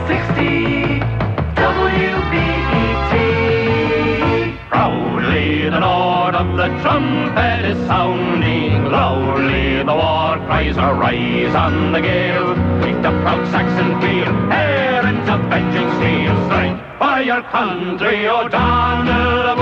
1460 WBET. Proudly the Lord of the trumpet is sounding. Loudly the war cries arise on the gale. Take the proud Saxon field, errands of vengeance steel. Strike for your country, O'Donnell.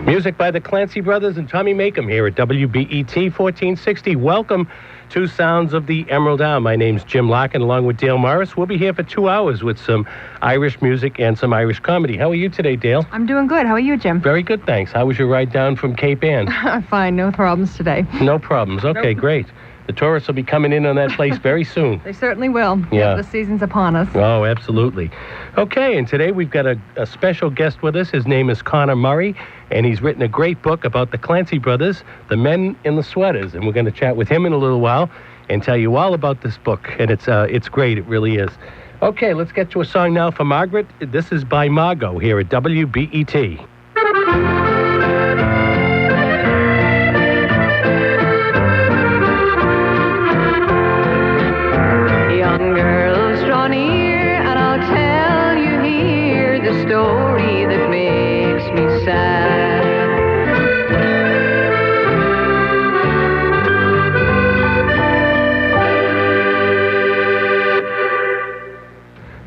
Music by the Clancy brothers and Tommy Makem here at WBET 1460. Welcome to Sounds of the Emerald Isle. My name's Jim Larkin, along with Dale Morris. We'll be here for 2 hours with some Irish music and some Irish comedy. How are you today, Dale? I'm doing good. How are you, Jim? Very good, thanks. How was your ride down from Cape Ann? Fine. No problems today. No problems. Okay, great. The tourists will be coming in on that place very soon. They certainly will. Yeah. The season's upon us. Oh, absolutely. Okay, and today we've got a special guest with us. His name is Conor Murray, and he's written a great book about the Clancy brothers, The Men in the Sweaters. And we're going to chat with him in a little while and tell you all about this book. And it's great. It really is. Okay, let's get to a song now for Margaret. This is by Margot here at WBET. Young girls, draw near, and I'll tell you here the story that makes me sad.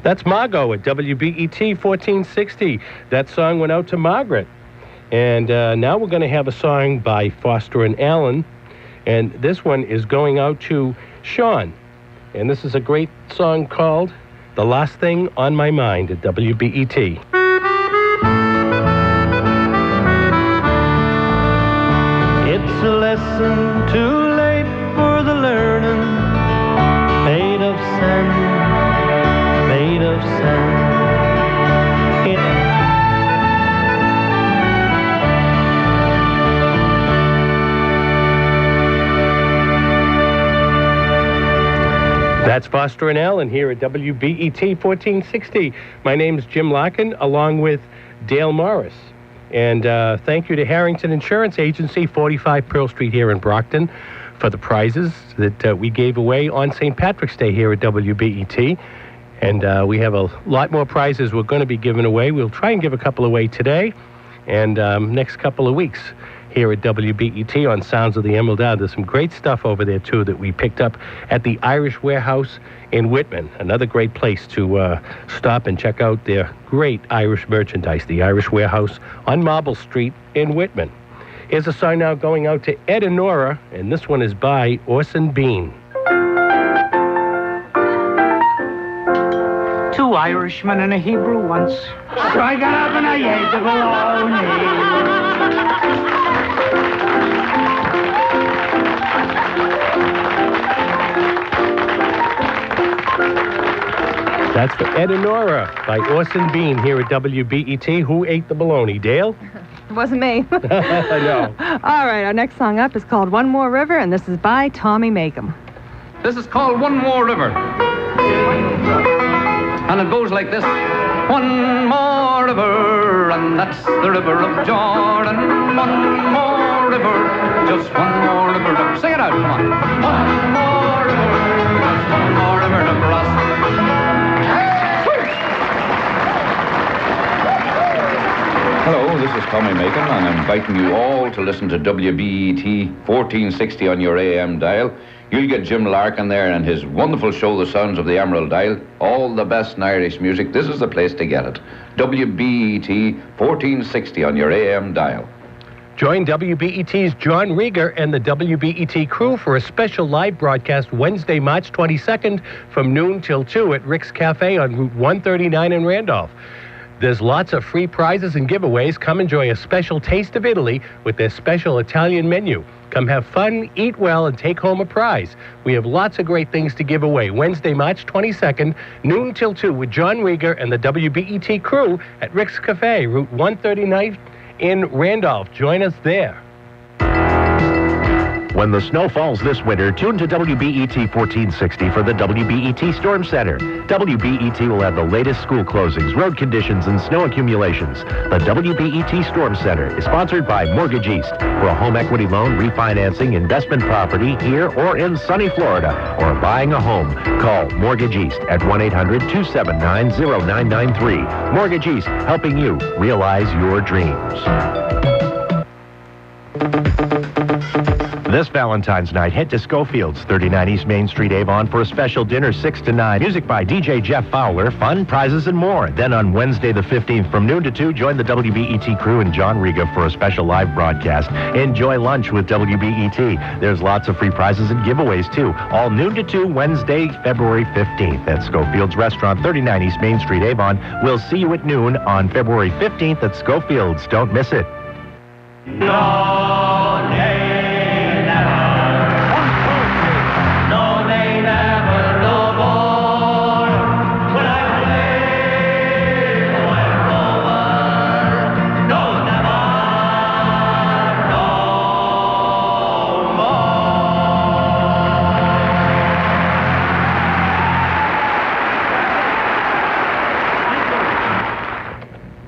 That's Margot at WBET 1460. That song went out to Margaret. And now we're going to have a song by Foster and Allen. And this one is going out to Sean. And this is a great song called The Last Thing on My Mind at WBET. It's a lesson too late for the learning, made of sand, made of sand. That's Foster and Allen here at WBET 1460. My name's Jim Larkin, along with Dale Morris. And thank you to Harrington Insurance Agency, 45 Pearl Street here in Brockton, for the prizes that we gave away on St. Patrick's Day here at WBET. And we have a lot more prizes we're going to be giving away. We'll try and give a couple away today and next couple of weeks here at WBET on Sounds of the Emerald Isle. There's some great stuff over there, too, that we picked up at the Irish Warehouse in Whitman. Another great place to stop and check out their great Irish merchandise, the Irish Warehouse on Marble Street in Whitman. Here's a song now going out to Ed and Nora, and this one is by Orson Bean. Two Irishmen and a Hebrew once. So I got up and I ate the bologna. That's for Ed and Nora by Orson Bean here at WBET. Who ate the bologna? Dale? It wasn't me. No. All right, our next song up is called One More River, and this is by Tommy Makem. This is called One More River. And it goes like this. One more river, and that's the river of Jordan. One more river, just one more river. Sing it out, come on. One more river, just one more river to cross. Hello, this is Tommy Makem, and I'm inviting you all to listen to WBET 1460 on your AM dial. You'll get Jim Larkin there and his wonderful show, The Sounds of the Emerald Isle. All the best in Irish music. This is the place to get it. WBET 1460 on your AM dial. Join WBET's John Rieger and the WBET crew for a special live broadcast Wednesday, March 22nd from noon till 2 at Rick's Cafe on Route 139 in Randolph. There's lots of free prizes and giveaways. Come enjoy a special taste of Italy with their special Italian menu. Come have fun, eat well, and take home a prize. We have lots of great things to give away. Wednesday, March 22nd, noon till 2 with John Rieger and the WBET crew at Rick's Cafe, Route 139 in Randolph. Join us there. When the snow falls this winter, tune to WBET 1460 for the WBET Storm Center. WBET will have the latest school closings, road conditions, and snow accumulations. The WBET Storm Center is sponsored by Mortgage East. For a home equity loan, refinancing, investment property here or in sunny Florida, or buying a home, call Mortgage East at 1-800-279-0993. Mortgage East, helping you realize your dreams. This Valentine's night, head to Schofield's, 39 East Main Street, Avon, for a special dinner 6 to 9. Music by DJ Jeff Fowler, fun, prizes, and more. Then on Wednesday the 15th from noon to 2, join the WBET crew and John Riga for a special live broadcast. Enjoy lunch with WBET. There's lots of free prizes and giveaways, too. All noon to 2, Wednesday, February 15th at Schofield's Restaurant, 39 East Main Street, Avon. We'll see you at noon on February 15th at Schofield's. Don't miss it.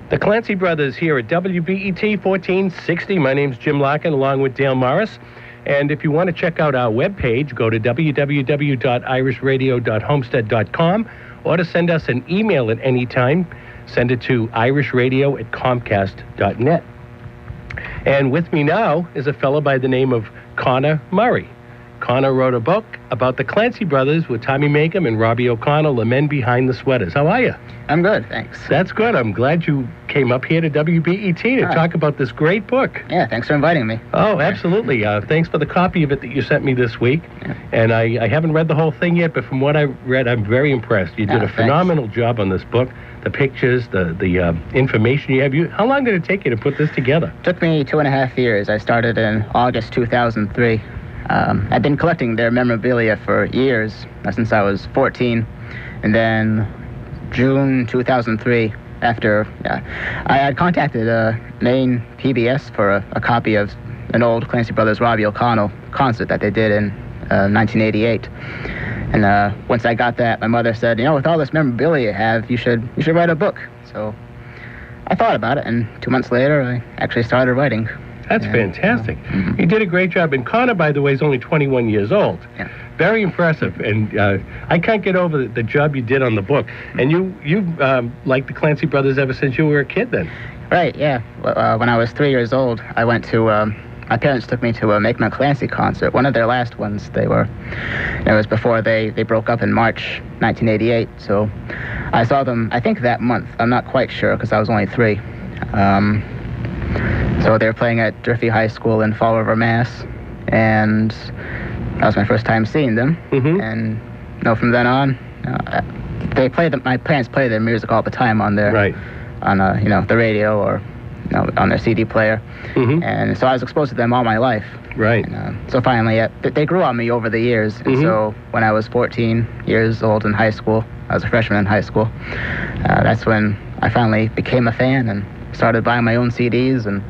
The Clancy Brothers here at WBET 1460. My name's Jim Larkin, along with Dale Morris. And if you want to check out our webpage, go to www.irishradio.homestead.com, or to send us an email at any time, send it to irishradio@comcast.net. And with me now is a fellow by the name of Conor Murray. Conor wrote a book about the Clancy Brothers with Tommy Makem and Robbie O'Connell, the men behind the sweaters. How are you? I'm good, thanks. That's good. I'm glad you came up here to WBET to talk about this great book. Yeah, thanks for inviting me. Oh, absolutely. Thanks for the copy of it that you sent me this week. Yeah. And I haven't read the whole thing yet, but from what I read, I'm very impressed. You did a phenomenal job on this book. The pictures, the information you have. How long did it take you to put this together? It took me 2.5 years. I started in August 2003. I've been collecting their memorabilia for years, since I was 14. And then June 2003, after I had contacted Maine PBS for a copy of an old Clancy Brothers Robbie O'Connell concert that they did in 1988. And once I got that, my mother said, with all this memorabilia you have, you should write a book. So I thought about it, and 2 months later, I actually started writing. That's fantastic. You did a great job. And Conor, by the way, is only 21 years old. Yeah. Very impressive. And I can't get over the job you did on the book. And you've liked the Clancy Brothers ever since you were a kid then? Right, yeah. When I was 3 years old, I went to, my parents took me to a Makem and Clancy concert, one of their last ones. It was before they broke up in March 1988. So I saw them, I think, that month. I'm not quite sure because I was only 3. So they were playing at Durfee High School in Fall River, Mass. And that was my first time seeing them. Mm-hmm. And from then on, my parents play their music all the time on their, on the radio or on their CD player. Mm-hmm. And so I was exposed to them all my life. Right. And, so finally, they grew on me over the years. And so when I was 14 years old in high school, I was a freshman in high school. That's when I finally became a fan and started buying my own CDs and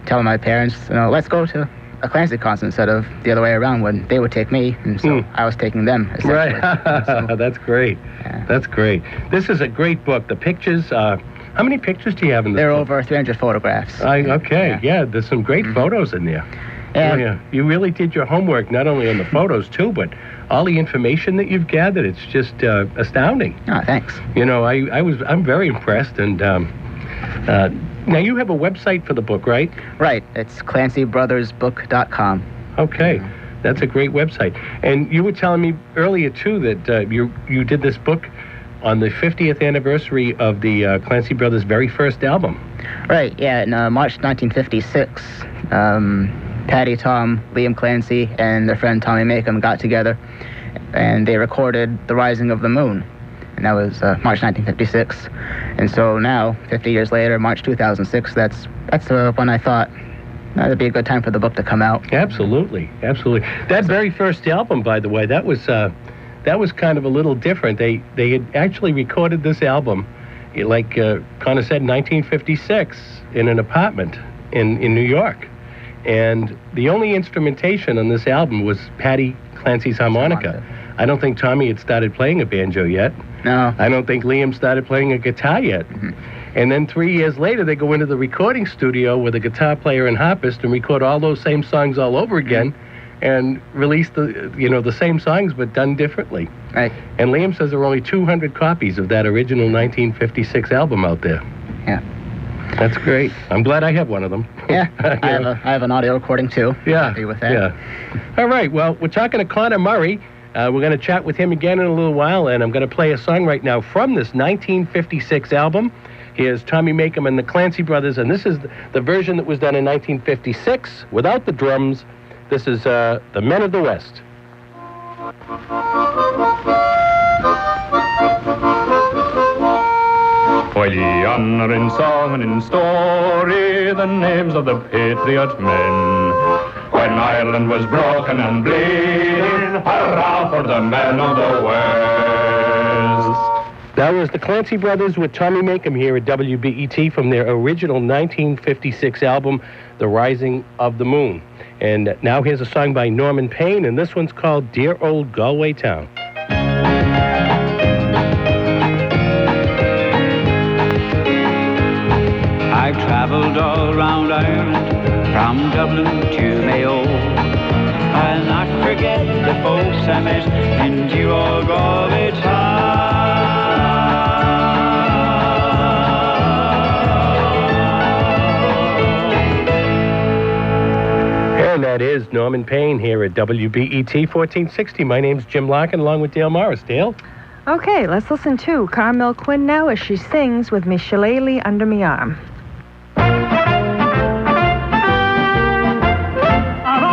telling my parents, let's go to a Clancy concert instead of the other way around when they would take me, and so I was taking them. Right. So, that's great. Yeah. That's great. This is a great book. The pictures, how many pictures do you have in this book? There are over 300 photographs. Okay, yeah, there's some great photos in there. Yeah. Oh, yeah. You really did your homework, not only on the photos, too, but all the information that you've gathered. It's just astounding. Oh, thanks. I'm very impressed, and now you have a website for the book, right? Right. It's ClancyBrothersBook.com. Okay. That's a great website. And you were telling me earlier, too, that you did this book on the 50th anniversary of the Clancy Brothers' very first album. Right, yeah. In March 1956, Patty, Tom, Liam Clancy, and their friend Tommy Makem got together, and they recorded The Rising of the Moon. And that was March 1956. And so now, 50 years later, March 2006, that's when I thought that'd be a good time for the book to come out. Absolutely, absolutely. That very first album, by the way, that was kind of a little different. They had actually recorded this album, like Conor said, in 1956 in an apartment in New York. And the only instrumentation on this album was Paddy Clancy's harmonica. I don't think Tommy had started playing a banjo yet. No. I don't think Liam started playing a guitar yet. Mm-hmm. And then 3 years later, they go into the recording studio with a guitar player and harpist and record all those same songs all over again and release the same songs but done differently. Right. And Liam says there were only 200 copies of that original 1956 album out there. Yeah. That's great. I'm glad I have one of them. Yeah. I have an audio recording too. Yeah. Happy with that. Yeah. All right. Well, we're talking to Conor Murray. We're going to chat with him again in a little while, and I'm going to play a song right now from this 1956 album. Here's Tommy Makem and the Clancy Brothers, and this is the version that was done in 1956 without the drums. This is The Men of the West. While ye honor in song and in story the names of the patriot men, when Ireland was broken and bleeding, hurrah for the men of the West. That was the Clancy Brothers with Tommy Makem here at WBET from their original 1956 album, The Rising of the Moon. And now here's a song by Norman Payne, and this one's called Dear Old Galway Town. I've traveled all around Ireland, from Dublin to Mayo. I'll not forget the folks I met in dear old Galway town. And that is Norman Payne here at WBET 1460. My name's Jim Larkin, along with Dale Morris. Dale? Okay, let's listen to Carmel Quinn now as she sings with me shillelagh under me arm.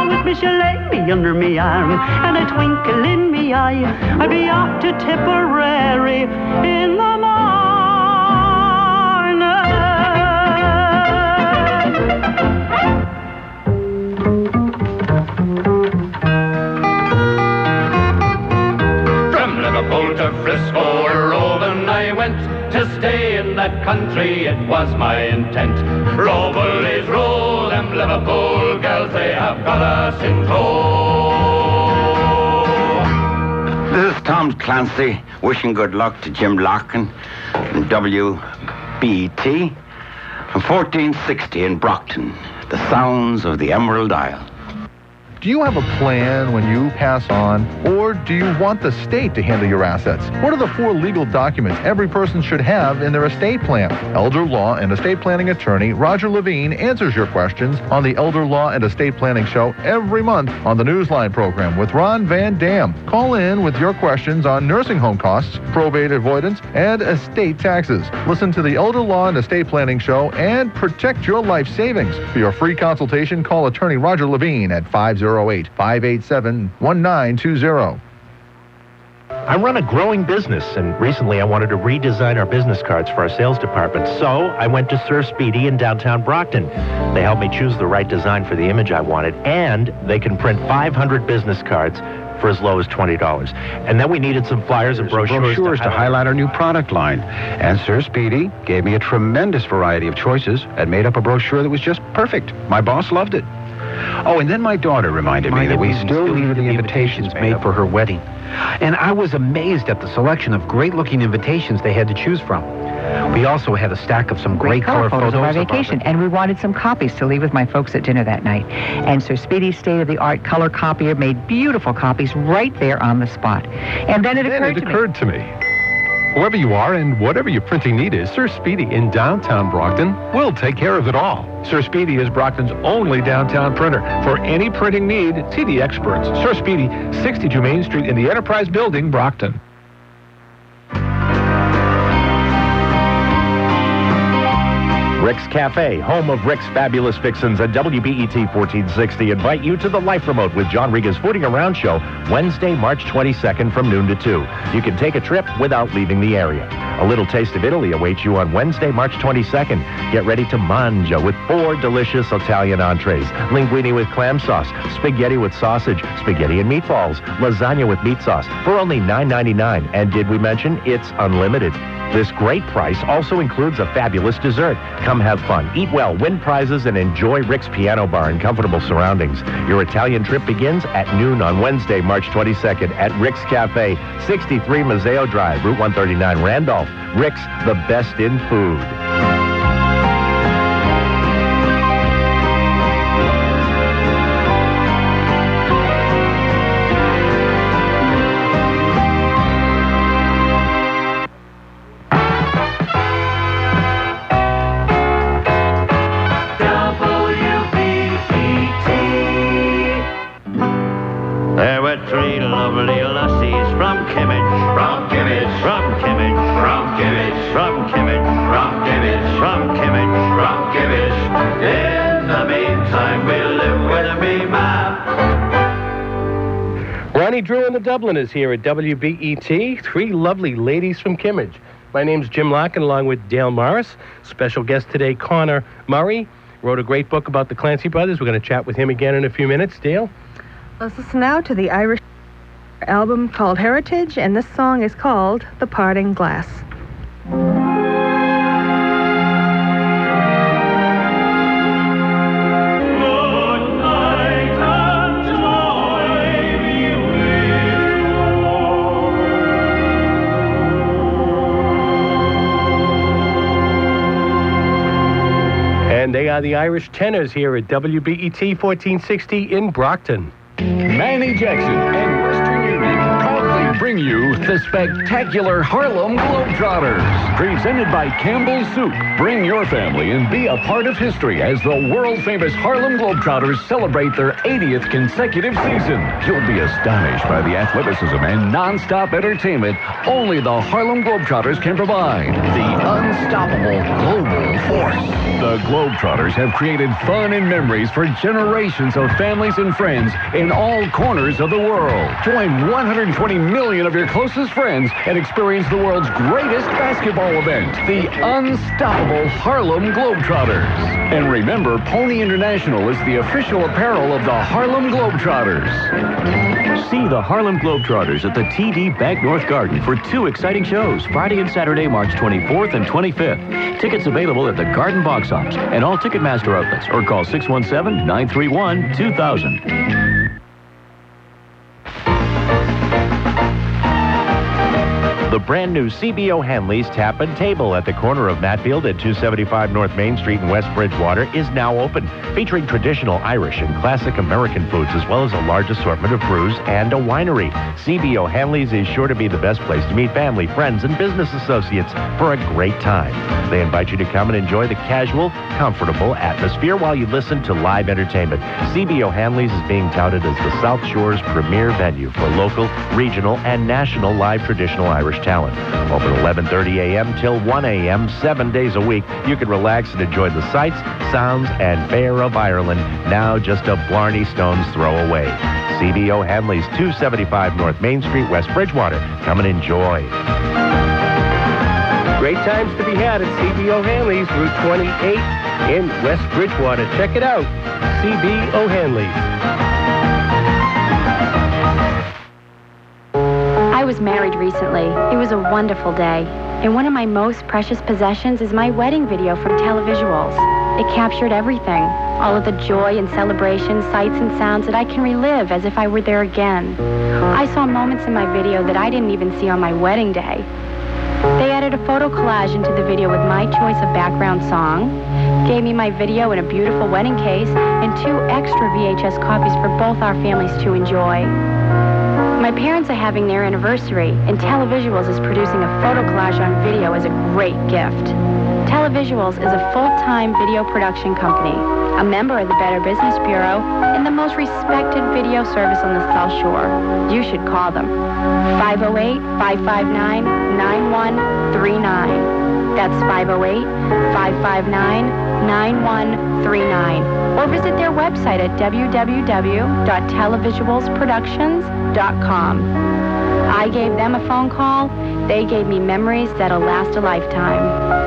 With me shillelagh under me arm and a twinkle in me eye, I'd be off to Tipperary in the morning. From Liverpool to Frisco or Rowan I went to stay in that country, it was my intent. Row bullies row, them Liverpool girls, they have got us in tow. This is Tom Clancy, wishing good luck to Jim Larkin and WBET from 1460 in Brockton, the sounds of the Emerald Isle. Do you have a plan when you pass on, or do you want the state to handle your assets? What are the 4 legal documents every person should have in their estate plan? Elder law and estate planning attorney Roger Levine answers your questions on the Elder Law and Estate Planning Show every month on the Newsline program with Ron Van Dam. Call in with your questions on nursing home costs, probate avoidance, and estate taxes. Listen to the Elder Law and Estate Planning Show and protect your life savings. For your free consultation, call attorney Roger Levine at 508-587-1920. I run a growing business, and recently I wanted to redesign our business cards for our sales department. So I went to Sir Speedy in downtown Brockton. They helped me choose the right design for the image I wanted, and they can print 500 business cards for as low as $20. And then we needed some flyers and brochures to highlight our new product line. And Sir Speedy gave me a tremendous variety of choices and made up a brochure that was just perfect. My boss loved it. Oh, and then my daughter reminded me that we still needed the invitations made for her wedding. And I was amazed at the selection of great-looking invitations they had to choose from. We also had a stack of some great color photos of our vacation, and we wanted some copies to leave with my folks at dinner that night. And Sir Speedy's state-of-the-art color copier made beautiful copies right there on the spot. And then it occurred to me. Whoever you are and whatever your printing need is, Sir Speedy in downtown Brockton will take care of it all. Sir Speedy is Brockton's only downtown printer. For any printing need, see the experts. Sir Speedy, 62 Main Street in the Enterprise Building, Brockton. Rick's Cafe, home of Rick's Fabulous Fixins at WBET 1460, invite you to the Life Remote with John Riga's Footing Around show, Wednesday, March 22nd from noon to 2. You can take a trip without leaving the area. A little taste of Italy awaits you on Wednesday, March 22nd. Get ready to mangia with 4 delicious Italian entrees. Linguine with clam sauce, spaghetti with sausage, spaghetti and meatballs, lasagna with meat sauce for only $9.99. And did we mention it's unlimited? This great price also includes a fabulous dessert. Come have fun, eat well, win prizes, and enjoy Rick's Piano Bar in comfortable surroundings. Your Italian trip begins at noon on Wednesday, March 22nd at Rick's Cafe, 63 Museo Drive, Route 139, Randolph. Rick's, the best in food. There were three lovely lassies from Kimmage, from Kimmage, from Kimmage, from Kimmage, from Kimmage, from Kimmage, from Kimmage, from Kimmage. In the meantime, we live with a me man. Ronnie Drew and the Dubliners here at WBET. Three lovely ladies from Kimmage. My name's Jim Larkin, along with Dale Morris. Special guest today, Conor Murray. Wrote a great book about the Clancy brothers. We're going to chat with him again in a few minutes. Dale? Let's listen now to the Irish album called Heritage, and this song is called The Parting Glass. And they are the Irish Tenors here at WBET 1460 in Brockton. Manny Jackson and Western Union proudly bring you the spectacular Harlem Globetrotters. Presented by Campbell's Soup. Bring your family and be a part of history as the world-famous Harlem Globetrotters celebrate their 80th consecutive season. You'll be astonished by the athleticism and non-stop entertainment only the Harlem Globetrotters can provide. The unstoppable global force. The Globetrotters have created fun and memories for generations of families and friends in all corners of the world. Join 120 million of your closest friends and experience the world's greatest basketball event, the unstoppable Harlem Globetrotters. And remember, Pony International is the official apparel of the Harlem Globetrotters. See the Harlem Globetrotters at the TD Bank North Garden for two exciting shows, Friday and Saturday, March 24th and 25th. Tickets available at the Garden Box Office and all Ticketmaster outlets, or call 617-931-2000. The brand new CBO Hanley's Tap and Table at the corner of Matfield at 275 North Main Street in West Bridgewater is now open, featuring traditional Irish and classic American foods, as well as a large assortment of brews and a winery. CBO Hanley's is sure to be the best place to meet family, friends, and business associates for a great time. They invite you to come and enjoy the casual, comfortable atmosphere while you listen to live entertainment. CBO Hanley's is being touted as the South Shore's premier venue for local, regional, and national live traditional Irish talent. Open 11:30 a.m. till 1 a.m. 7 days a week. You can relax and enjoy the sights, sounds, and fare of Ireland, now just a Blarney Stone's throw away. CBO Hanley's, 275 North Main Street, West Bridgewater. Come and enjoy. Great times to be had at CBO Hanley's, Route 28 in West Bridgewater. Check it out, CBO Hanley's. I was married recently. It was a wonderful day. And one of my most precious possessions is my wedding video from Televisuals. It captured everything. All of the joy and celebration, sights and sounds that I can relive as if I were there again. I saw moments in my video that I didn't even see on my wedding day. They added a photo collage into the video with my choice of background song, gave me my video in a beautiful wedding case, and 2 extra VHS copies for both our families to enjoy. My parents are having their anniversary, and Televisuals is producing a photo collage on video as a great gift. Televisuals is a full-time video production company, a member of the Better Business Bureau, and the most respected video service on the South Shore. You should call them. 508-559-9139. That's 508-559-9139. Or visit their website at www.televisualsproductions.com. I gave them a phone call. They gave me memories that'll last a lifetime.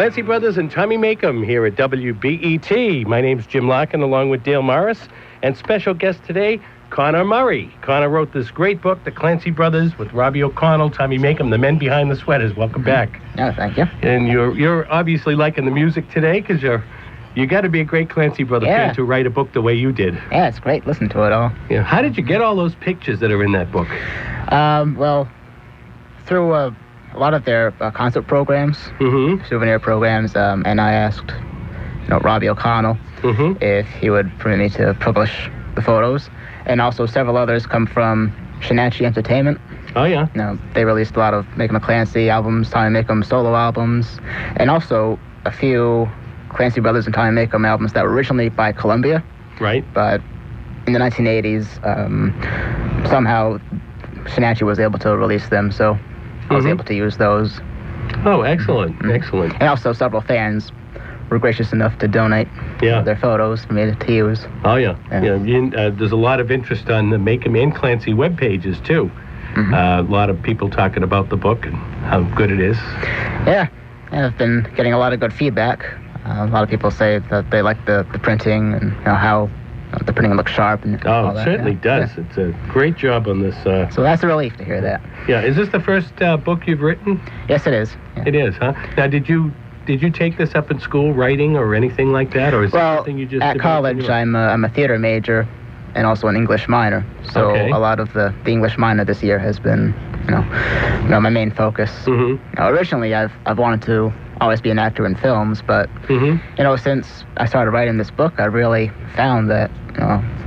Clancy Brothers and Tommy Makem here at WBET. My name's Jim Larkin along with Dale Morris. And special guest today, Conor Murray. Conor wrote this great book, The Clancy Brothers, with Robbie O'Connell, Tommy Makem, the men behind the sweaters. Welcome back. No, thank you. And you're obviously liking the music today because you got to be a great Clancy Brother fan to write a book the way you did. Yeah, it's great. Listen to it all. Yeah. How did you get all those pictures that are in that book? Well, through a lot of their concert programs, souvenir programs, and I asked, Robbie O'Connell if he would permit me to publish the photos. And also several others come from Shenanchi Entertainment. Oh, yeah. They released a lot of Makem and Clancy albums, Tommy Makem solo albums, and also a few Clancy Brothers and Tommy Makem albums that were originally by Columbia. Right. But in the 1980s, somehow Shenanchi was able to release them, so I was able to use those. Oh, excellent, excellent. And also several fans were gracious enough to donate their photos for me to use. Oh, yeah. There's a lot of interest on the Makem and Clancy web pages, too. A lot of people talking about the book and how good it is. Yeah, I've been getting a lot of good feedback. A lot of people say that they like the printing and how the printing looks sharp. And all it that, certainly does. Yeah. It's a great job on this. So that's a relief to hear that. Yeah. Is this the first book you've written? Yes, it is. Yeah. It is, huh? Now, did you take this up in school, writing or anything like that, or is it something you just at college? I'm a theater major and also an English minor. So a lot of the English minor this year has been, my main focus. Originally, I've wanted to always be an actor in films, but since I started writing this book, I really found that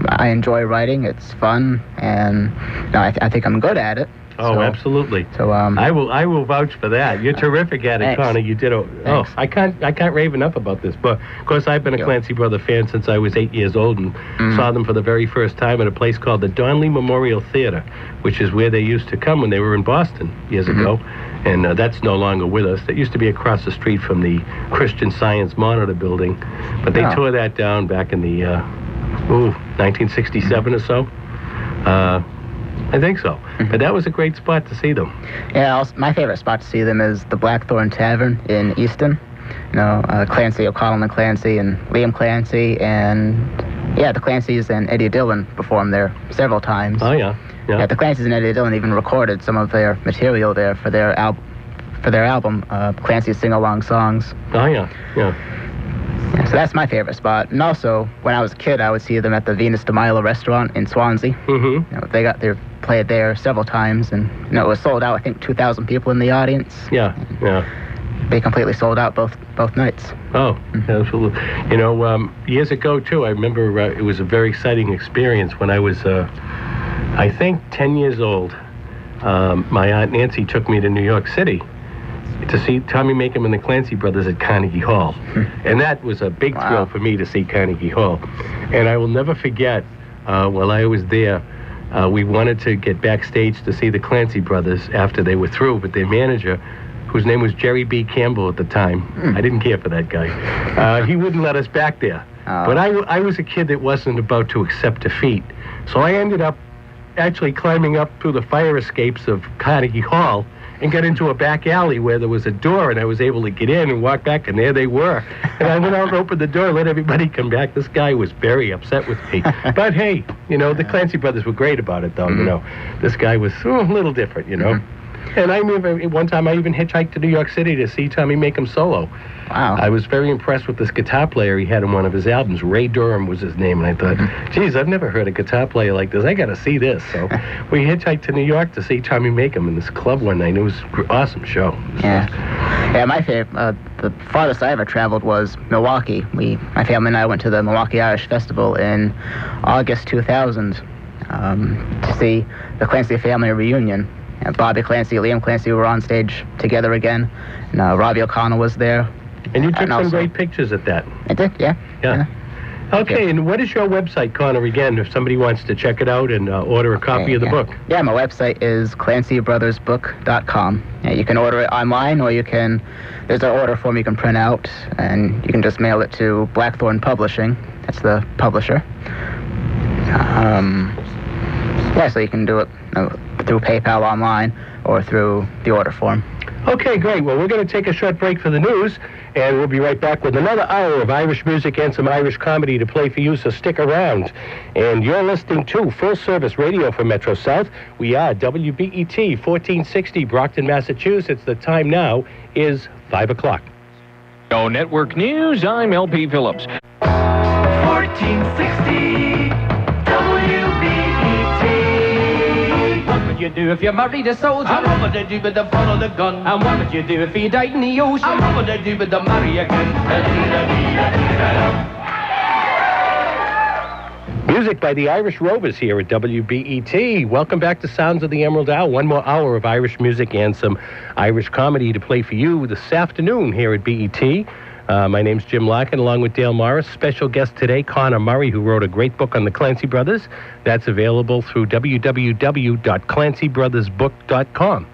I enjoy writing. It's fun, and I think I'm good at it. Oh, absolutely. So I will vouch for that. You're terrific at it, Conor. You did I can't rave enough about this book. Of course, I've been a Clancy Brother fan since I was 8 years old and saw them for the very first time at a place called the Donley Memorial Theater, which is where they used to come when they were in Boston years ago. And that's no longer with us. That used to be across the street from the Christian Science Monitor building, but they tore that down back in the 1967 or so. I think so. But that was a great spot to see them. Yeah, my favorite spot to see them is the Blackthorn Tavern in Easton. Clancy, O'Connell and Clancy, and Liam Clancy, and the Clancys and Eddie Dillon performed there several times. Oh, yeah. The Clancys and Eddie Dillon even recorded some of their material there for their album, Clancy's Sing-Along Songs. Oh, yeah. So that's my favorite spot. And also, when I was a kid, I would see them at the Venus de Milo restaurant in Swansea. They played there several times, and it was sold out. I think 2,000 people in the audience. Yeah. They completely sold out both nights. Oh, absolutely. Years ago too, I remember it was a very exciting experience when I was, I think, 10 years old. My Aunt Nancy took me to New York City to see Tommy Makem and the Clancy Brothers at Carnegie Hall. And that was a big thrill for me to see Carnegie Hall. And I will never forget, while I was there, we wanted to get backstage to see the Clancy Brothers after they were through, but their manager, whose name was Jerry B. Campbell at the time, I didn't care for that guy, he wouldn't let us back there. But I was a kid that wasn't about to accept defeat. So I ended up actually climbing up through the fire escapes of Carnegie Hall and got into a back alley where there was a door, and I was able to get in and walk back, and there they were. And I went out and opened the door, let everybody come back. This guy was very upset with me. But hey, the Clancy Brothers were great about it, though, This guy was a little different, And I remember one time I even hitchhiked to New York City to see Tommy Makem solo. Wow. I was very impressed with this guitar player he had in one of his albums. Ray Durham was his name, and I thought, geez, I've never heard a guitar player like this. I got to see this. So we hitchhiked to New York to see Tommy Makem in this club one night. It was an awesome show. Yeah, my favorite, the farthest I ever traveled was Milwaukee. My family and I went to the Milwaukee Irish Festival in August 2000 to see the Clancy family reunion. Bobby Clancy, Liam Clancy were on stage together again, and Robbie O'Connell was there. And you took some great pictures at that. I did, yeah. Okay, and what is your website, Conor, again, if somebody wants to check it out and order a copy of the book? Yeah, my website is clancybrothersbook.com. You can order it online, or there's an order form you can print out, and you can just mail it to Blackthorn Publishing. That's the publisher. So you can do it. through PayPal online or through the order form. Okay, great. Well, we're going to take a short break for the news, and we'll be right back with another hour of Irish music and some Irish comedy to play for you, so stick around. And you're listening to Full Service Radio for Metro South. We are WBET 1460, Brockton, Massachusetts. The time now is 5 o'clock. Oh, Network News, I'm LP Phillips. 1460 WBET. What would you do if you married a soldier? And what would you do with the follow the gun? And what would you do if he died in the ocean? And what would you do with the marry again? Music by the Irish Rovers here at WBET. Welcome back to Sounds of the Emerald Isle. One more hour of Irish music and some Irish comedy to play for you this afternoon here at BET. My name's Jim Larkin, along with Dale Morris. Special guest today, Conor Murray, who wrote a great book on the Clancy brothers. That's available through www.clancybrothersbook.com.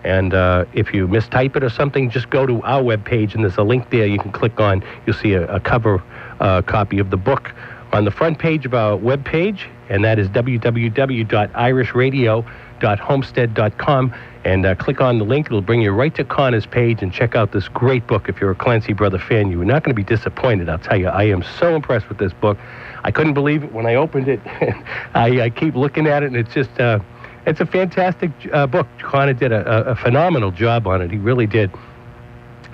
And if you mistype it or something, just go to our webpage, and there's a link there you can click on. You'll see a cover copy of the book on the front page of our webpage, and that is www.irishradio.homestead.com. And click on the link. It'll bring you right to Conor's page, and check out this great book. If you're a Clancy brother fan, you're not going to be disappointed. I'll tell you, I am so impressed with this book. I couldn't believe it when I opened it. I keep looking at it, and it's just, it's a fantastic book. Conor did a phenomenal job on it. He really did.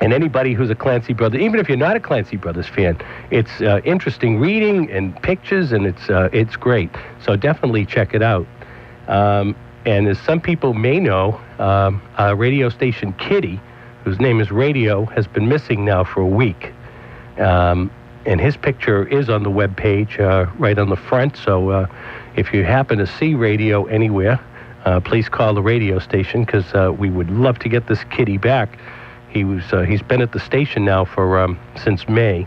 And anybody who's a Clancy brother, even if you're not a Clancy Brothers fan, it's interesting reading and pictures, and it's great. So definitely check it out. And as some people may know, a radio station, Kitty, whose name is Radio, has been missing now for a week. And his picture is on the webpage right on the front. So if you happen to see Radio anywhere, please call the radio station, because we would love to get this Kitty back. He's been at the station now for since May,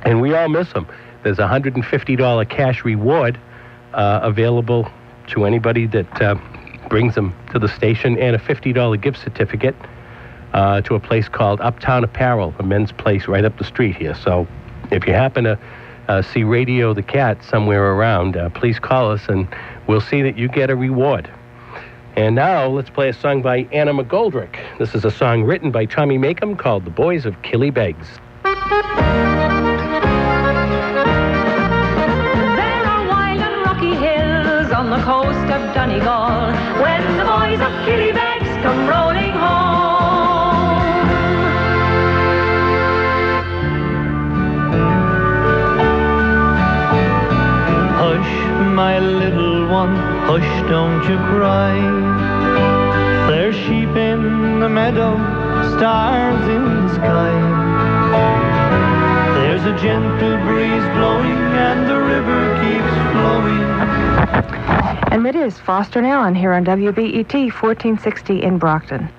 and we all miss him. There's a $150 cash reward available to anybody that brings them to the station, and a $50 gift certificate to a place called Uptown Apparel, a men's place right up the street here. So if you happen to see Radio the Cat somewhere around, please call us, and we'll see that you get a reward. And now let's play a song by Anna McGoldrick. This is a song written by Tommy Makem called The Boys of Killybegs. On the coast of Donegal, when the boys of Killybegs come rolling home. Hush, my little one, hush, don't you cry. There's sheep in the meadow, stars in the sky. There's a gentle breeze blowing, and the river keeps flowing. And it is Foster and Allen here on WBET 1460 in Brockton.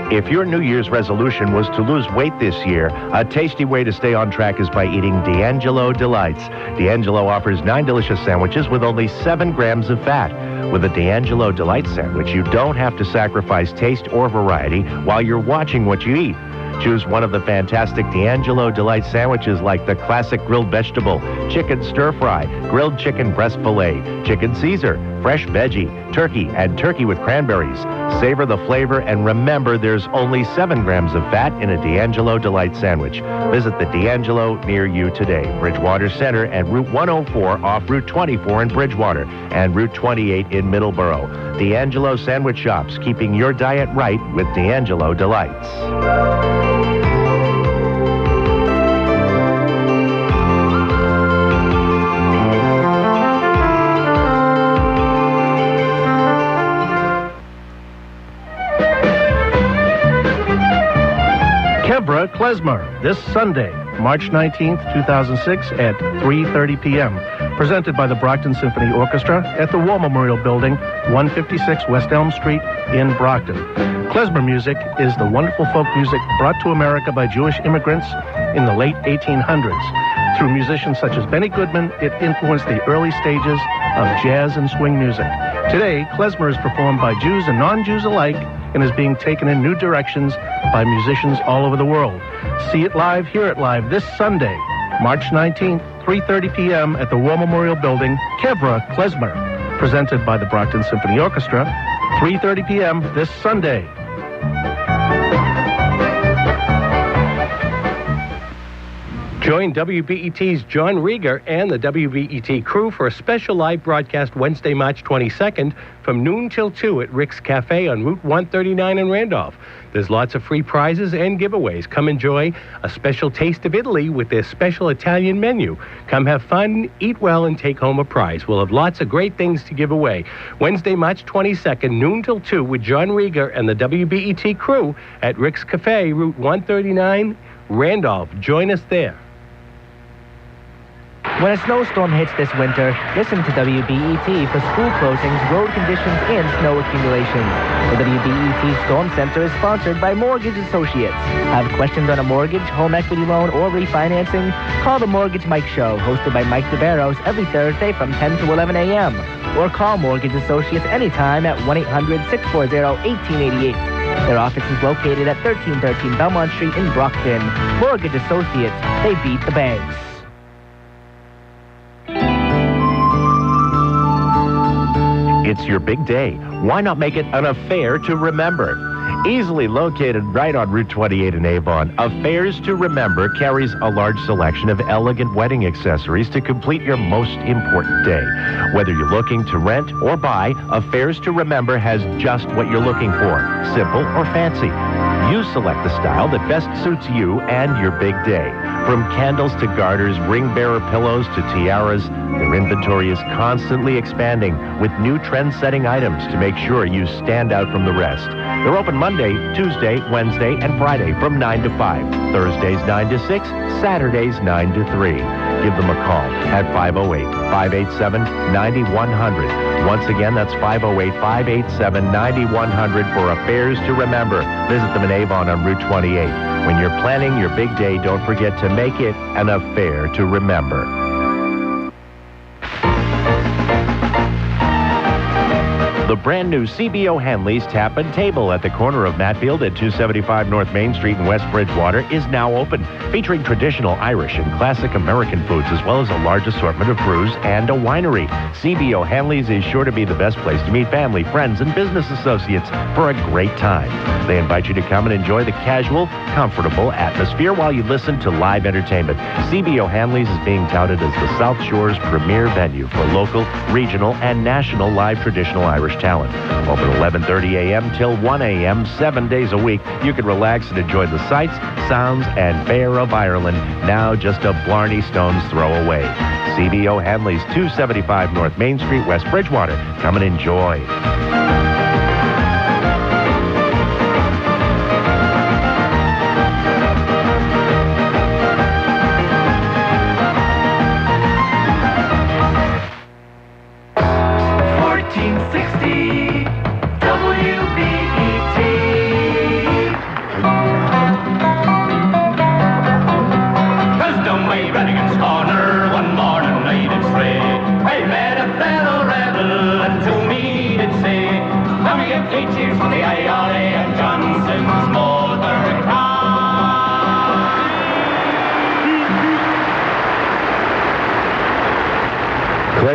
If your New Year's resolution was to lose weight this year, a tasty way to stay on track is by eating D'Angelo Delights. D'Angelo offers 9 delicious sandwiches with only 7 grams of fat. With a D'Angelo Delight sandwich, you don't have to sacrifice taste or variety while you're watching what you eat. Choose one of the fantastic D'Angelo Delight sandwiches, like the classic grilled vegetable, chicken stir-fry, grilled chicken breast fillet, chicken Caesar, fresh veggie, turkey, and turkey with cranberries. Savor the flavor, and remember, there's only 7 grams of fat in a D'Angelo Delight sandwich. Visit the D'Angelo near you today. Bridgewater Center and Route 104 off Route 24 in Bridgewater, and Route 28 in Middleborough. D'Angelo Sandwich Shops, keeping your diet right with D'Angelo Delights. Klezmer, this Sunday, March 19th, 2006 at 3:30 p.m. Presented by the Brockton Symphony Orchestra at the War Memorial Building, 156 West Elm Street in Brockton. Klezmer music is the wonderful folk music brought to America by Jewish immigrants in the late 1800s. Through musicians such as Benny Goodman, it influenced the early stages of jazz and swing music. Today, klezmer is performed by Jews and non-Jews alike and is being taken in new directions by musicians all over the world. See it live, hear it live this Sunday, March 19th, 3:30 p.m. at the War Memorial Building, Kevra Klezmer. presented by the Brockton Symphony Orchestra, 3:30 p.m. this Sunday. Join WBET's John Rieger and the WBET crew for a special live broadcast Wednesday, March 22nd from noon till 2 at Rick's Cafe on Route 139 in Randolph. There's lots of free prizes and giveaways. Come enjoy a special taste of Italy with their special Italian menu. Come have fun, eat well, and take home a prize. We'll have lots of great things to give away. Wednesday, March 22nd, noon till 2 with John Rieger and the WBET crew at Rick's Cafe, Route 139, Randolph. Join us there. When a snowstorm hits this winter, listen to WBET for school closings, road conditions, and snow accumulation. The WBET Storm Center is sponsored by Mortgage Associates. Have questions on a mortgage, home equity loan, or refinancing? Call the Mortgage Mike Show, hosted by Mike DeBarros, every Thursday from 10 to 11 a.m. Or call Mortgage Associates anytime at 1-800-640-1888. Their office is located at 1313 Belmont Street in Brockton. Mortgage Associates, they beat the banks. It's your big day. Why not make it an affair to remember? Easily located right on Route 28 in Avon, Affairs to Remember carries a large selection of elegant wedding accessories to complete your most important day. Whether you're looking to rent or buy, Affairs to Remember has just what you're looking for, simple or fancy. You select the style that best suits you and your big day. From candles to garters, ring bearer pillows to tiaras, their inventory is constantly expanding with new trend-setting items to make sure you stand out from the rest. They're open Monday, Tuesday, Wednesday, and Friday from 9 to 5, Thursdays 9 to 6, Saturdays 9 to 3. Give them a call at 508-587-9100. Once again, that's 508-587-9100 for Affairs to Remember. Visit them in Avon on Route 28. When you're planning your big day, don't forget to make it an affair to remember. The brand new CBO Hanley's Tap and Table at the corner of Matfield at 275 North Main Street in West Bridgewater is now open, featuring traditional Irish and classic American foods, as well as a large assortment of brews and a winery. CBO Hanley's is sure to be the best place to meet family, friends, and business associates for a great time. They invite you to come and enjoy the casual, comfortable atmosphere while you listen to live entertainment. CBO Hanley's is being touted as the South Shore's premier venue for local, regional, and national live traditional Irish talent. Open 11:30 a.m. till 1 a.m. 7 days a week. You can relax and enjoy the sights, sounds, and fare of Ireland, now just a Blarney stone's throw away. CBO Hanley's, 275 North Main Street, West Bridgewater. Come and enjoy.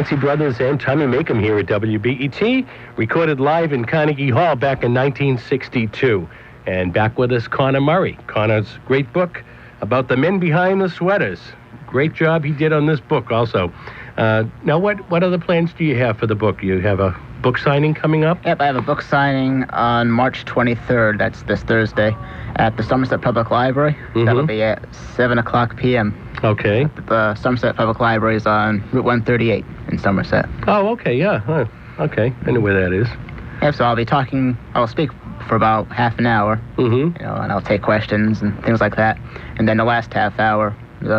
Clancy Brothers and Tommy Makem here at WBET, recorded live in Carnegie Hall back in 1962. And back with us, Conor Murray. Conor's great book about the men behind the sweaters. Great job he did on this book also. Now, what other plans do you have for the book? You have a book signing coming up? Yep, I have a book signing on March 23rd. That's this Thursday at the Somerset Public Library. Mm-hmm. That'll be at 7 o'clock p.m. Okay. The Somerset Public Library is on Route 138 in Somerset. Oh, okay, yeah. Okay, I know where that is. Yep, so I'll speak for about half an hour, mm-hmm. And I'll take questions and things like that. And then the last half hour,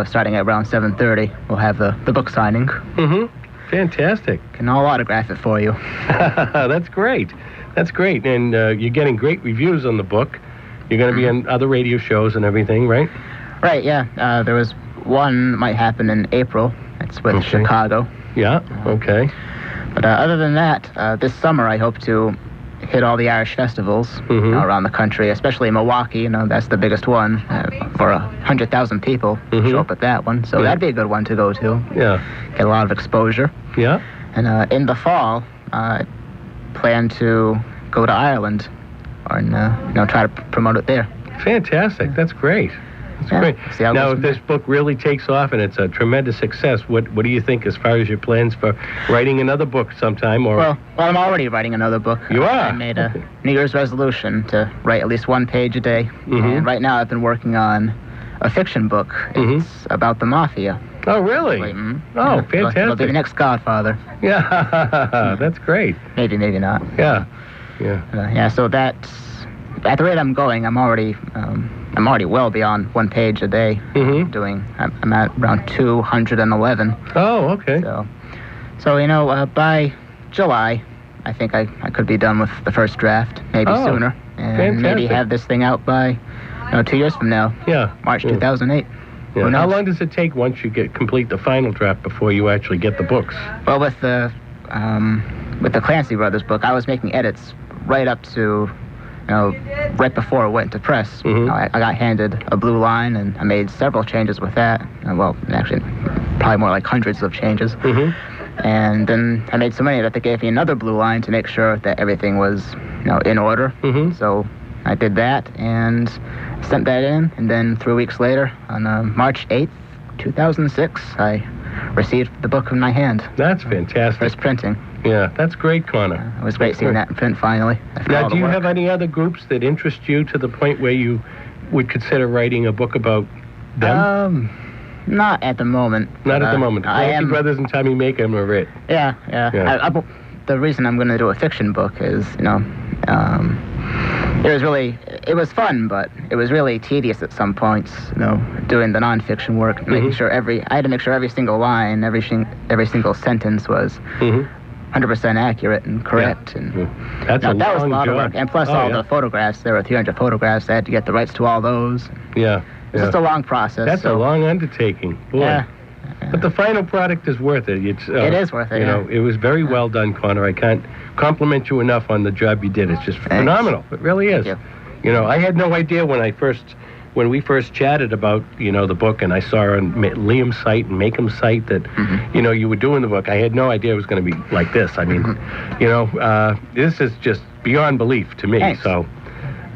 starting at around 7:30, we'll have the book signing. Mm-hmm. Fantastic. And I'll autograph it for you. That's great. That's great. And you're getting great reviews on the book. You're going to be on other radio shows and everything, right? Right, yeah. There was one might happen in April. It's with Chicago. Yeah, okay. But other than that, this summer I hope to hit all the Irish festivals around the country, especially Milwaukee. That's the biggest one for 100,000 people show up at that one. So that'd be a good one to go to. Yeah. Get a lot of exposure. Yeah. And in the fall, I plan to go to Ireland and try to promote it there. Fantastic. That's great. That's great. Now, if this book really takes off and it's a tremendous success, what do you think as far as your plans for writing another book sometime? Or Well, I'm already writing another book. You are? I made a New Year's resolution to write at least one page a day. And right now I've been working on a fiction book. It's about the mafia. Oh, really? Oh, fantastic. It'll be the next Godfather. Yeah, that's great. Maybe not. Yeah. So that's at the rate I'm going. I'm already well beyond one page a day. I'm at around 211. Oh, okay. So by July, I think I could be done with the first draft. Maybe sooner, and maybe have this thing out by 2 years from now. Yeah. March 2008. Yeah. How long does it take once you complete the final draft before you actually get the books? Well, with the Clancy brothers book, I was making edits right up to, right before it went to press. I got handed a blue line, and I made several changes with that. Well, actually, probably more like hundreds of changes. And then I made so many that they gave me another blue line to make sure that everything was, in order. So I did that and sent that in, and then 3 weeks later, on March 8th, 2006, I received the book in my hand. That's fantastic. First printing. Yeah, that's great, Conor. It was great seeing that in print finally. Now, do you have any other groups that interest you to the point where you would consider writing a book about them? Not at the moment. Not at the moment. The Clancy Brothers and Tommy Makem are it. Yeah. The reason I'm going to do a fiction book is, it was fun, but it was really tedious at some points, doing the nonfiction work, making sure I had to make sure every single line, every single sentence was 100% accurate and correct. And that was a lot of work. And plus the photographs, there were 300 photographs. I had to get the rights to all those. It's just a long process. That's a long undertaking. Boy. Yeah. But the final product is worth it. It is worth it. It was very well done, Conor. I can't compliment you enough on the job you did. It's just phenomenal. It really is. I had no idea when we first chatted about the book, and I saw on Liam's site and Makem's site that you were doing the book. I had no idea it was going to be like this. I mean, this is just beyond belief to me. Thanks. So,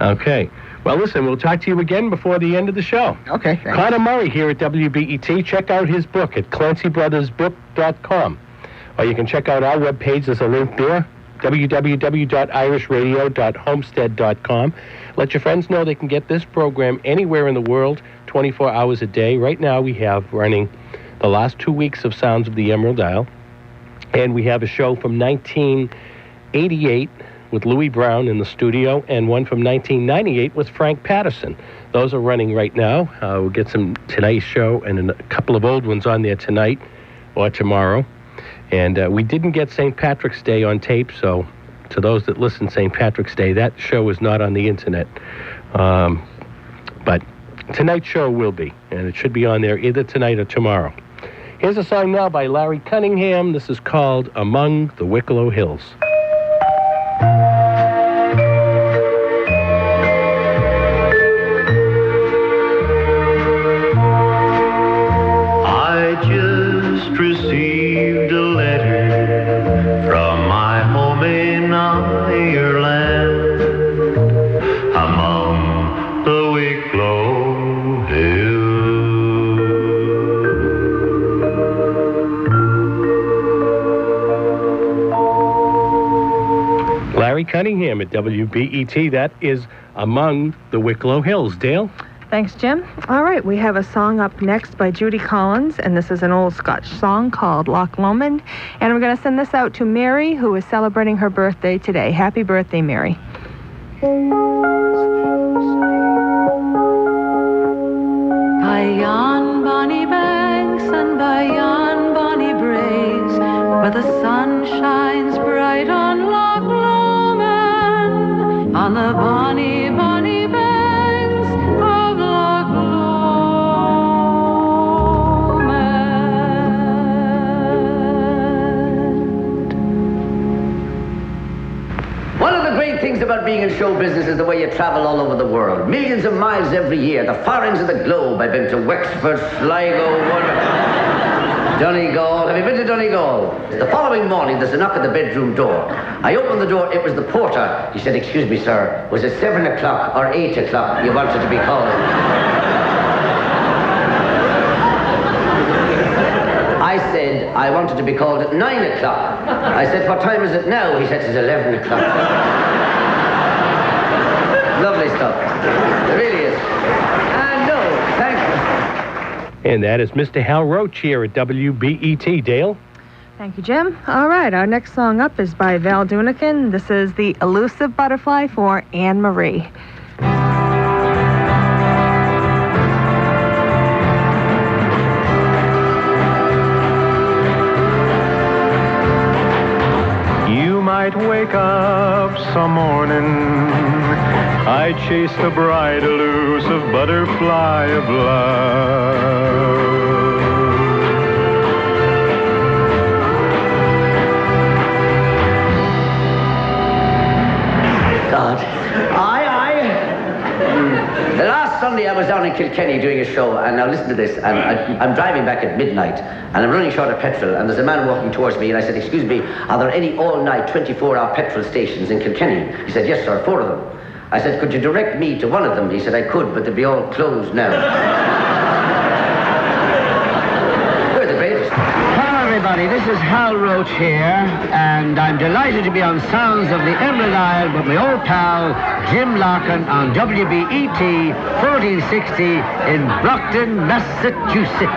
okay. Well, listen, we'll talk to you again before the end of the show. Okay, thanks. Conor Murray here at WBET. Check out his book at ClancyBrothersBook.com. Or you can check out our webpage. There's a link there, www.irishradio.homestead.com. Let your friends know they can get this program anywhere in the world, 24 hours a day. Right now we have running the last 2 weeks of Sounds of the Emerald Isle. And we have a show from 1988 with Louis Brown in the studio, and one from 1998 with Frank Patterson. Those are running right now. We'll get some Tonight Show and a couple of old ones on there tonight or tomorrow. And we didn't get St. Patrick's Day on tape, so to those that listen St. Patrick's Day, that show is not on the internet. But tonight's show will be, and it should be on there either tonight or tomorrow. Here's a song now by Larry Cunningham. This is called Among the Wicklow Hills. I just received a letter from my home in Ireland, among the Wicklow Hills. Larry Cunningham at WBET. That is Among the Wicklow Hills. Dale? Thanks, Jim. All right, we have a song up next by Judy Collins, and this is an old Scotch song called Loch Lomond. And we're going to send this out to Mary, who is celebrating her birthday today. Happy birthday, Mary. By yon bonny banks and by yon bonny braes, where the sun shines bright on Loch Lomond, on the bonny, bonny banks of Loch Lomond. One of the great things about being in show business is the way you travel all over the world. Millions of miles every year. The far ends of the globe. I've been to Wexford, Sligo, Donegal. Have you been to Donegal? The following morning, there's a knock at the bedroom door. I opened the door. It was the porter. He said, "Excuse me, sir, was it 7 o'clock or 8 o'clock you wanted to be called?" I said, "I wanted to be called at 9 o'clock. I said, "What time is it now?" He said, "It's 11 o'clock. Lovely stuff. It really is. And no, thank you. And that is Mr. Hal Roach here at WBET. Dale? Thank you, Jim. All right, our next song up is by Val Dunican. This is The Elusive Butterfly for Anne Marie. You might wake up some morning, I chased a bright, elusive butterfly of love. God. The last Sunday I was down in Kilkenny doing a show, and now listen to this, and I'm driving back at midnight, and I'm running short of petrol, and there's a man walking towards me, and I said, "Excuse me, are there any all-night 24-hour petrol stations in Kilkenny?" He said, "Yes, sir, 4 of them." I said, "Could you direct me to one of them?" He said, "I could, but they'd be all closed now." We're the greatest. Hello, everybody. This is Hal Roach here, and I'm delighted to be on Sounds of the Emerald Isle with my old pal, Jim Larkin, on WBET 1460 in Brockton, Massachusetts.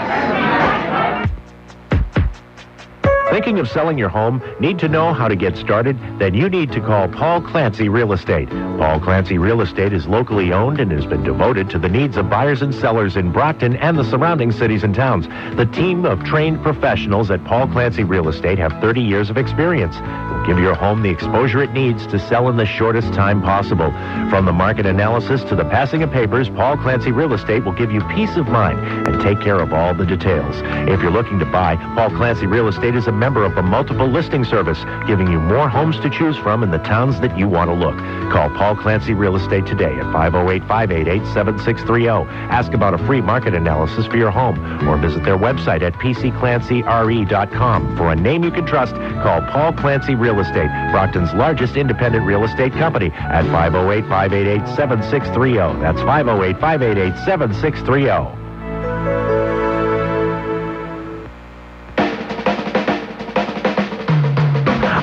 Thinking of selling your home? Need to know how to get started? Then you need to call Paul Clancy Real Estate. Paul Clancy Real Estate is locally owned and has been devoted to the needs of buyers and sellers in Brockton and the surrounding cities and towns. The team of trained professionals at Paul Clancy Real Estate have 30 years of experience. Will give your home the exposure it needs to sell in the shortest time possible. From the market analysis to the passing of papers, Paul Clancy Real Estate will give you peace of mind and take care of all the details. If you're looking to buy, Paul Clancy Real Estate is a member of the multiple listing service, giving you more homes to choose from in the towns that you want to look. Call Paul Clancy Real Estate today at 508-588-7630. Ask about a free market analysis for your home, or visit their website at pcclancyre.com. For a name you can trust, call Paul Clancy Real Estate, Brockton's largest independent real estate company, at 508-588-7630. That's 508-588-7630.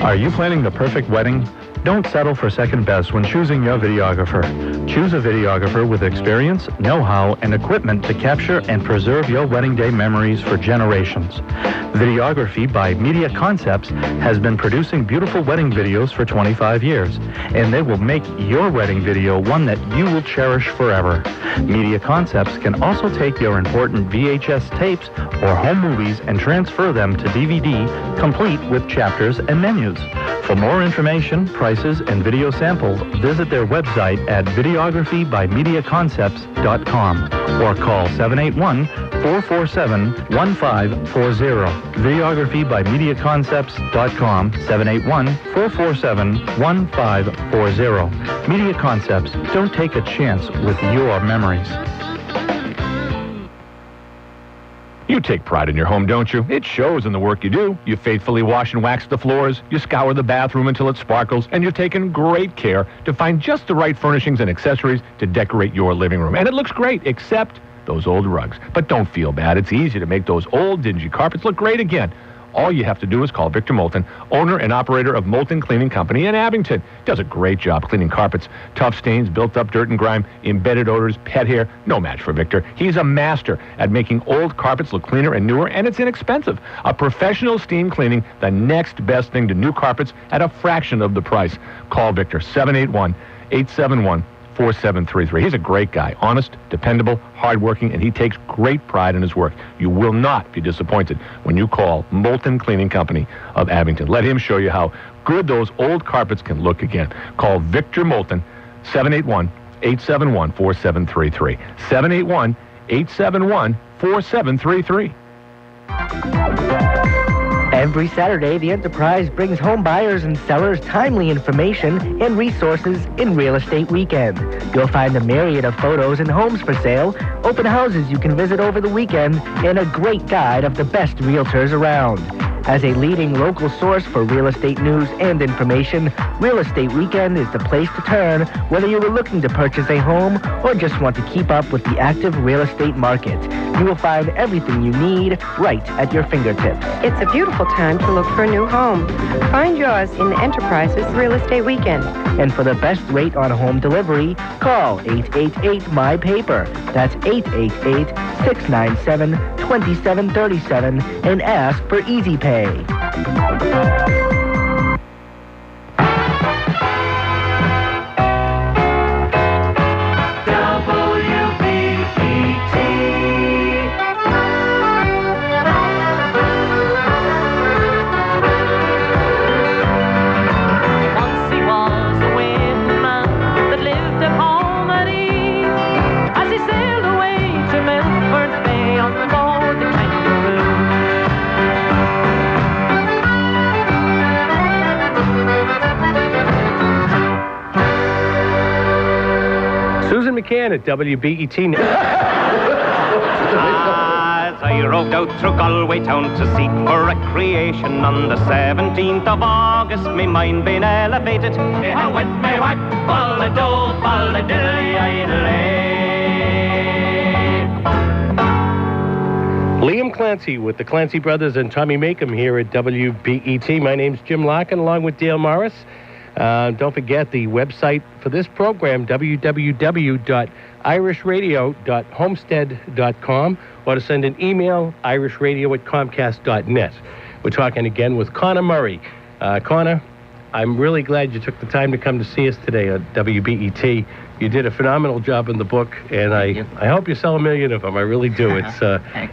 Are you planning the perfect wedding? Don't settle for second best when choosing your videographer. Choose a videographer with experience, know-how, and equipment to capture and preserve your wedding day memories for generations. Videography by Media Concepts has been producing beautiful wedding videos for 25 years, and they will make your wedding video one that you will cherish forever. Media Concepts can also take your important VHS tapes or home movies and transfer them to DVD, complete with chapters and menus. For more information, prices, and video samples, visit their website at videographybymediaconcepts.com or call 781-447-1540. Videographybymediaconcepts.com, 781-447-1540. Media Concepts, don't take a chance with your memories. You take pride in your home, don't you? It shows in the work you do. You faithfully wash and wax the floors, you scour the bathroom until it sparkles, and you've taken great care to find just the right furnishings and accessories to decorate your living room. And it looks great, except those old rugs. But don't feel bad. It's easy to make those old, dingy carpets look great again. All you have to do is call Victor Moulton, owner and operator of Moulton Cleaning Company in Abington. Does a great job cleaning carpets. Tough stains, built-up dirt and grime, embedded odors, pet hair. No match for Victor. He's a master at making old carpets look cleaner and newer, and it's inexpensive. A professional steam cleaning, the next best thing to new carpets at a fraction of the price. Call Victor, 781-871-4733. He's a great guy, honest, dependable, hardworking, and he takes great pride in his work. You will not be disappointed when you call Moulton Cleaning Company of Abington. Let him show you how good those old carpets can look again. Call Victor Moulton, 781-871-4733. 781-871-4733. Every Saturday, the Enterprise brings home buyers and sellers timely information and resources in Real Estate Weekend. You'll find a myriad of photos and homes for sale, open houses you can visit over the weekend, and a great guide of the best realtors around. As a leading local source for real estate news and information, Real Estate Weekend is the place to turn whether you are looking to purchase a home or just want to keep up with the active real estate market. You will find everything you need right at your fingertips. It's a beautiful time to look for a new home. Find yours in the Enterprise's Real Estate Weekend. And for the best rate on home delivery, call 888-MY-PAPER. That's 888-697-2737 and ask for Easy Pay. Makem at WBET. As I rode out through Galway town to seek for recreation on the 17th of August, my mind being elevated. I went me whack, ball-a-do, ball-a-diddly-idly. Liam Clancy with the Clancy Brothers and Tommy Makem here at WBET. My name's Jim Larkin along with Dale Morris. Don't forget the website for this program, www.irishradio.homestead.com, or to send an email, irishradio@comcast.net. We're talking again with Conor Murray. Conor, I'm really glad you took the time to come to see us today at WBET. You did a phenomenal job in the book, and I hope you sell 1 million of them. I really do. It's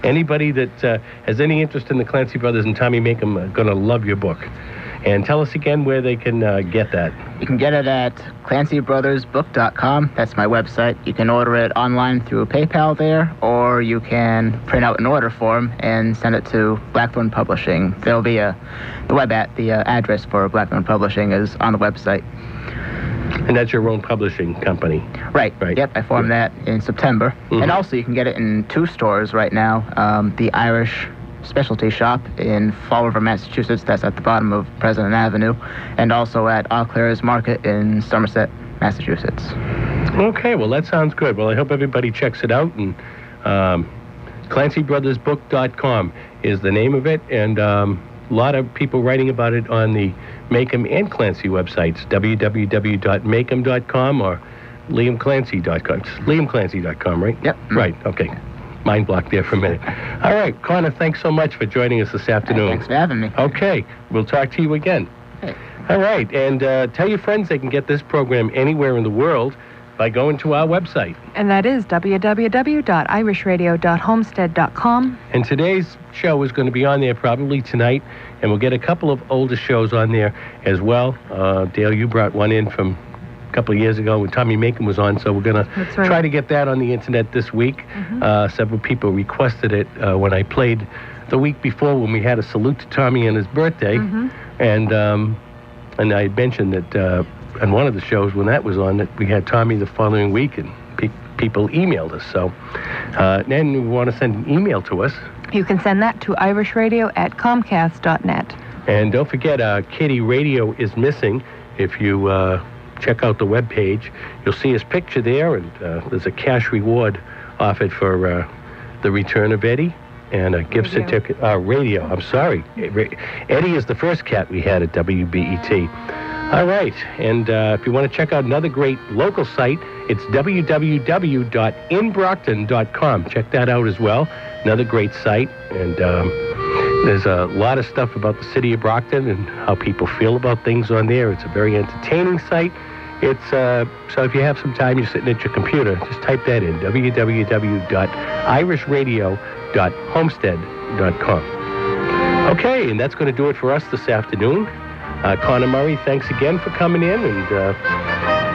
anybody that has any interest in the Clancy Brothers and Tommy Makem are going to love your book. And tell us again where they can get that. You can get it at ClancyBrothersBook.com. That's my website. You can order it online through PayPal there, or you can print out an order form and send it to Blackthorn Publishing. There'll be the address for Blackthorn Publishing is on the website. And that's your own publishing company. Right. Yep, I formed that in September. Mm-hmm. And also you can get it in 2 stores right now. The Irish Specialty Shop in Fall River, Massachusetts. That's at the bottom of President Avenue. And also at Eau Claire's Market in Somerset, Massachusetts. Okay, well, that sounds good. Well, I hope everybody checks it out. And ClancyBrothersBook.com is the name of it. And a lot of people writing about it on the Makem and Clancy websites, www.makem.com or liamclancy.com. It's liamclancy.com, right? Yep. Right, okay. Mind blocked there for a minute. All right, Conor, thanks so much for joining us this afternoon. Thanks for having me. Okay, we'll talk to you again. Okay. All right, and tell your friends they can get this program anywhere in the world by going to our website. And that is www.irishradio.homestead.com. And today's show is going to be on there probably tonight, and we'll get a couple of older shows on there as well. Dale, you brought one in from a couple of years ago when Tommy Makem was on, so we're going to try to get that on the internet this week. Mm-hmm. Several people requested it when I played the week before when we had a salute to Tommy on his birthday. Mm-hmm. And I had mentioned that on one of the shows when that was on that we had Tommy the following week, and people emailed us. So then you want to send an email to us. You can send that to irishradio@comcast.net. And don't forget, Kitty Radio is missing. If you check out the webpage, you'll see his picture there, and there's a cash reward offered for the return of Eddie and a gift certificate. Radio, I'm sorry. Eddie is the first cat we had at WBET. All right, and if you want to check out another great local site, it's www.inbrockton.com. Check that out as well. Another great site, and there's a lot of stuff about the city of Brockton and how people feel about things on there. It's a very entertaining site. It's so if you have some time, you're sitting at your computer, just type that in, www.irishradio.homestead.com. Okay, and that's going to do it for us this afternoon. Conor Murray, thanks again for coming in, and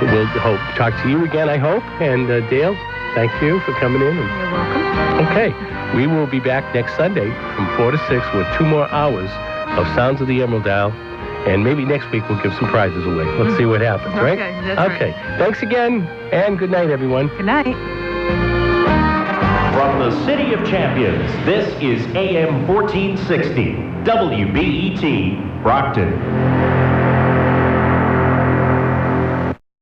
we'll talk to you again, I hope. And Dale, thank you for coming in. You're welcome. Okay, we will be back next Sunday from 4 to 6 with 2 more hours of Sounds of the Emerald Isle. And maybe next week we'll give some prizes away. Let's see what happens, right? Okay, that's okay. Thanks again, and good night, everyone. Good night. From the City of Champions, this is AM 1460, WBET, Brockton.